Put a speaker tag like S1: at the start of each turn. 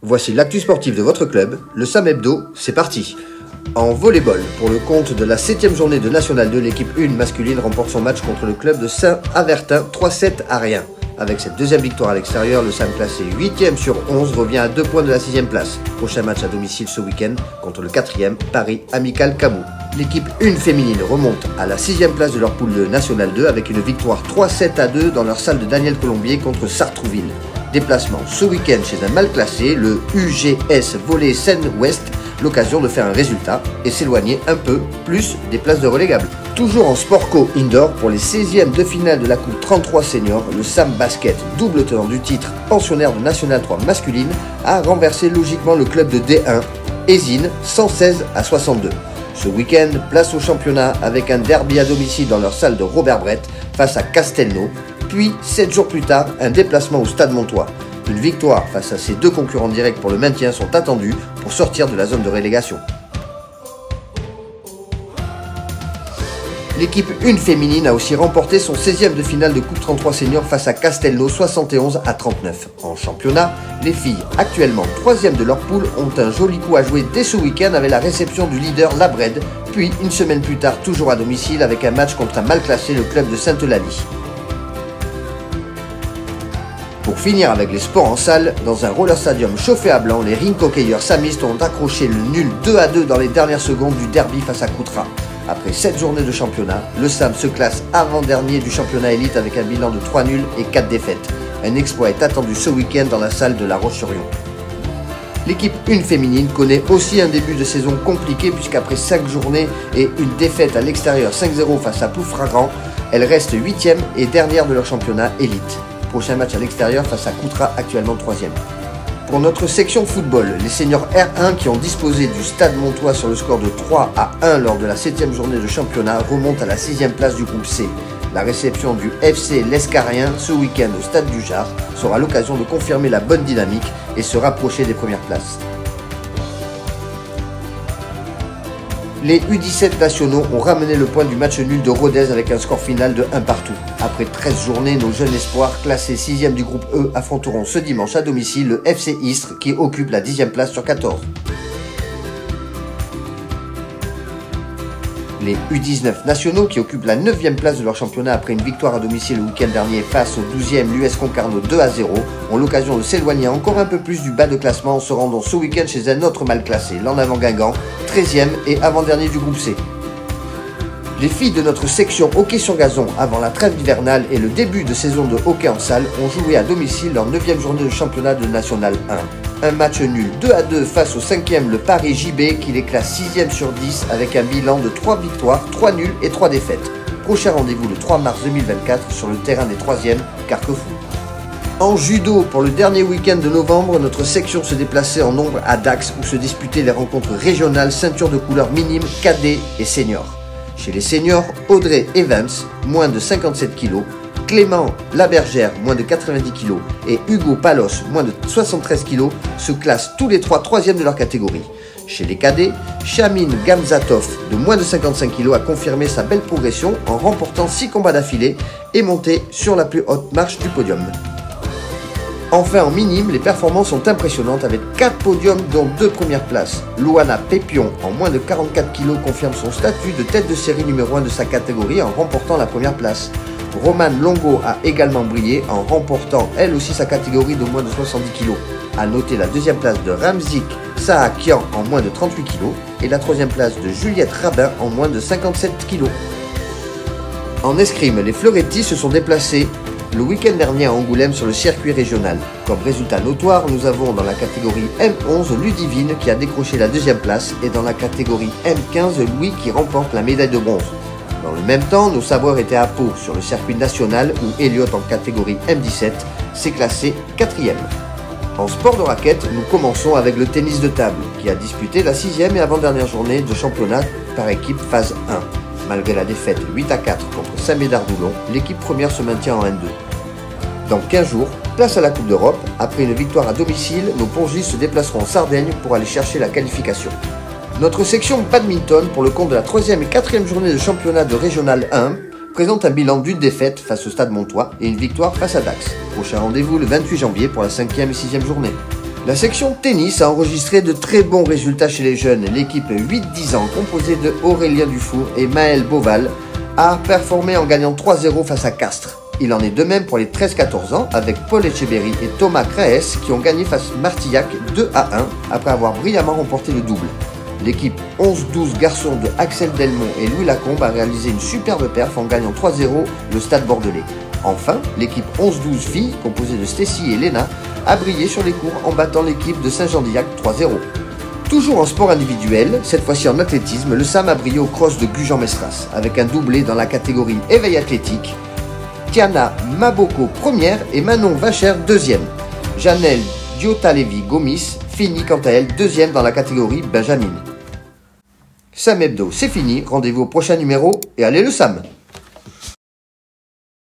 S1: Voici l'actu sportif de votre club, le Sam Hebdo, c'est parti. En volleyball, pour le compte de la 7e journée de National 2, l'équipe 1 masculine remporte son match contre le club de Saint-Avertin 3-7 à rien. Avec cette deuxième victoire à l'extérieur, le Sam classé 8e sur 11 revient à 2 points de la 6e place. Prochain match à domicile ce week-end contre le 4e Paris Amical Camus. L'équipe 1 féminine remonte à la 6e place de leur poule de National 2 avec une victoire 3-7 à 2 dans leur salle de Daniel Colombier contre Sartrouville. Déplacement ce week-end chez un mal classé, le UGS Volley Seine-Ouest, l'occasion de faire un résultat et s'éloigner un peu plus des places de relégables. Toujours en Sport Co Indoor, pour les 16e de finale de la Coupe 33 Senior, le Sam Basket, double tenant du titre pensionnaire de National 3 masculine, a renversé logiquement le club de D1, Esine, 116 à 62. Ce week-end, place au championnat avec un derby à domicile dans leur salle de Robert Brett face à Castelnau, puis 7 jours plus tard, un déplacement au Stade Montois. Une victoire face à ces deux concurrents directs pour le maintien sont attendus pour sortir de la zone de relégation. L'équipe 1 féminine a aussi remporté son 16e de finale de Coupe 33 Senior face à Castelnau 71 à 39. En championnat, les filles, actuellement 3e de leur poule, ont un joli coup à jouer dès ce week-end avec la réception du leader Labred, puis une semaine plus tard toujours à domicile avec un match contre un mal classé, le club de Sainte-Eulalie. Pour finir avec les sports en salle, dans un roller stadium chauffé à blanc, les ring hockeyeurs samistes ont accroché le nul 2-2 dans les dernières secondes du derby face à Coutras. Après 7 journées de championnat, le Sam se classe avant-dernier du championnat élite avec un bilan de 3 nuls et 4 défaites. Un exploit est attendu ce week-end dans la salle de La Roche-sur-Yon. L'équipe 1 féminine connaît aussi un début de saison compliqué puisqu'après 5 journées et une défaite à l'extérieur 5-0 face à Ploufragan, elle reste 8e et dernière de leur championnat élite. Prochain match à l'extérieur face à Coutras, actuellement 3e. Pour notre section football, les seniors R1 qui ont disposé du Stade Montois sur le score de 3-1 lors de la 7e journée de championnat remontent à la 6e place du groupe C. La réception du FC L'Escarien ce week-end au Stade du Jard sera l'occasion de confirmer la bonne dynamique et se rapprocher des premières places. Les U17 nationaux ont ramené le point du match nul de Rodez avec un score final de 1 partout. Après 13 journées, nos jeunes espoirs classés 6e du groupe E affronteront ce dimanche à domicile le FC Istres qui occupe la 10e place sur 14. Les U19 nationaux qui occupent la 9e place de leur championnat après une victoire à domicile le week-end dernier face au 12e l'US Concarneau 2-0 ont l'occasion de s'éloigner encore un peu plus du bas de classement en se rendant ce week-end chez un autre mal classé, l'En Avant Guingamp, 13e et avant-dernier du groupe C. Les filles de notre section hockey sur gazon avant la trêve hivernale et le début de saison de hockey en salle ont joué à domicile leur 9e journée de championnat de National 1. Un match nul 2-2 face au 5e le Paris JB qui les classe 6e sur 10 avec un bilan de 3 victoires, 3 nuls et 3 défaites. Prochain rendez-vous le 3 mars 2024 sur le terrain des 3e Carquefou. En judo, pour le dernier week-end de novembre, notre section se déplaçait en nombre à Dax où se disputaient les rencontres régionales ceinture de couleur minime, cadet et senior. Chez les seniors, Audrey Evans, moins de 57 kg, Clément Labergère, moins de 90 kg, et Hugo Palos, moins de 73 kg, se classent tous les trois 3e de leur catégorie. Chez les cadets, Shamin Gamzatov, de moins de 55 kg, a confirmé sa belle progression en remportant 6 combats d'affilée et monté sur la plus haute marche du podium. Enfin en minime, les performances sont impressionnantes avec 4 podiums dont 2 premières places. Luana Pépion, en moins de 44 kg, confirme son statut de tête de série numéro 1 de sa catégorie en remportant la première place. Romane Longo a également brillé en remportant elle aussi sa catégorie de moins de 70 kg. A noter la 2e place de Ramzik Sahakian en moins de 38 kg et la 3e place de Juliette Rabin en moins de 57 kg. En escrime, les Fleurettis se sont déplacés le week-end dernier à Angoulême sur le circuit régional. Comme résultat notoire, nous avons dans la catégorie M11 Ludivine qui a décroché la 2e place et dans la catégorie M15 Louis qui remporte la médaille de bronze. Dans le même temps, nos sabreurs étaient à Pau sur le circuit national où Elliot en catégorie M17 s'est classé 4e. En sport de raquette, nous commençons avec le tennis de table qui a disputé la 6e et avant-dernière journée de championnat par équipe phase 1. Malgré la défaite 8-4 contre Saint-Médard-Doulon, l'équipe première se maintient en N2. Dans 15 jours, place à la Coupe d'Europe. Après une victoire à domicile, nos pongistes se déplaceront en Sardaigne pour aller chercher la qualification. Notre section badminton, pour le compte de la 3e et 4e journée de championnat de Régional 1, présente un bilan d'une défaite face au Stade Montois et une victoire face à Dax. Prochain rendez-vous le 28 janvier pour la 5e et 6e journée. La section tennis a enregistré de très bons résultats chez les jeunes. L'équipe 8-10 ans, composée de Aurélien Dufour et Maël Beauval, a performé en gagnant 3-0 face à Castres. Il en est de même pour les 13-14 ans avec Paul Etcheberry et Thomas Craes qui ont gagné face à Martillac 2-1 après avoir brillamment remporté le double. L'équipe 11-12 garçons de Axel Delmont et Louis Lacombe a réalisé une superbe perf en gagnant 3-0 le Stade Bordelais. Enfin, l'équipe 11-12 filles, composée de Stécie et Léna, a brillé sur les cours en battant l'équipe de Saint-Jean-d'Illac 3-0. Toujours en sport individuel, cette fois-ci en athlétisme, le SAM a brillé au cross de Gujan-Mestras avec un doublé dans la catégorie éveil athlétique. Tiana Maboko première et Manon Vacher deuxième. Janelle Diotalevi Gomis finit quant à elle deuxième dans la catégorie Benjamin. Sam Hebdo, c'est fini, rendez-vous au prochain numéro et allez le SAM!